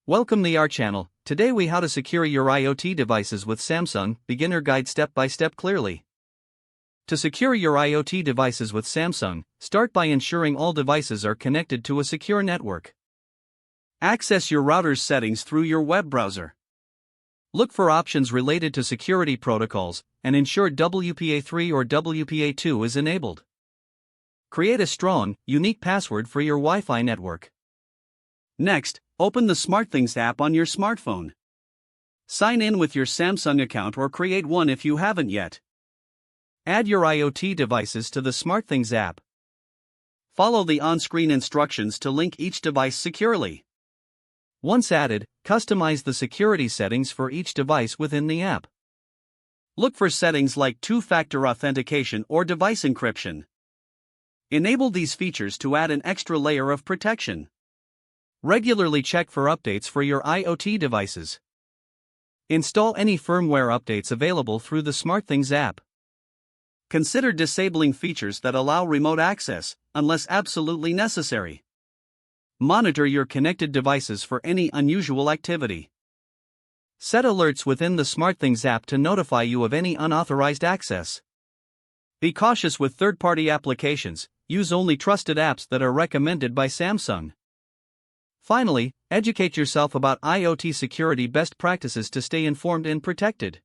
Welcome to our channel. Today we how to secure your IoT devices with Samsung, beginner guide step by step clearly. To secure your IoT devices with Samsung, start by ensuring all devices are connected to a secure network. Access your router's settings through your web browser. Look for options related to security protocols, and ensure WPA3 or WPA2 is enabled. Create a strong, unique password for your Wi-Fi network. Next, open the SmartThings app on your smartphone. Sign in with your Samsung account or create one if you haven't yet. Add your IoT devices to the SmartThings app. Follow the on-screen instructions to link each device securely. Once added, customize the security settings for each device within the app. Look for settings like two-factor authentication or device encryption. Enable these features to add an extra layer of protection. Regularly check for updates for your IoT devices. Install any firmware updates available through the SmartThings app. Consider disabling features that allow remote access, unless absolutely necessary. Monitor your connected devices for any unusual activity. Set alerts within the SmartThings app to notify you of any unauthorized access. Be cautious with third-party applications. Use only trusted apps that are recommended by Samsung. Finally, educate yourself about IoT security best practices to stay informed and protected.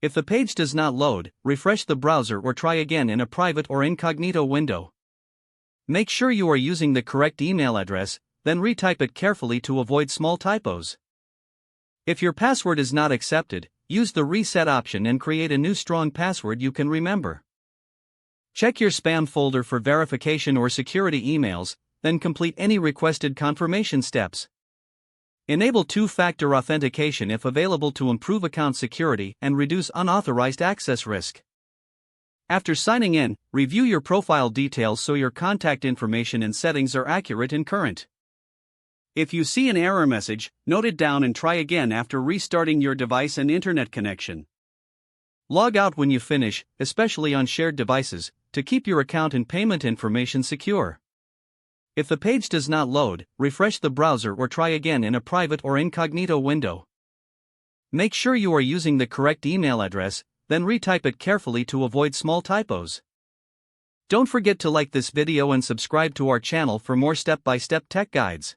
If the page does not load, refresh the browser or try again in a private or incognito window. Make sure you are using the correct email address, then retype it carefully to avoid small typos. If your password is not accepted, use the reset option and create a new strong password you can remember. Check your spam folder for verification or security emails, then complete any requested confirmation steps. Enable two-factor authentication if available to improve account security and reduce unauthorized access risk. After signing in, review your profile details so your contact information and settings are accurate and current. If you see an error message, note it down and try again after restarting your device and internet connection. Log out when you finish, especially on shared devices, to keep your account and payment information secure. If the page does not load, refresh the browser or try again in a private or incognito window. Make sure you are using the correct email address, then retype it carefully to avoid small typos. Don't forget to like this video and subscribe to our channel for more step-by-step tech guides.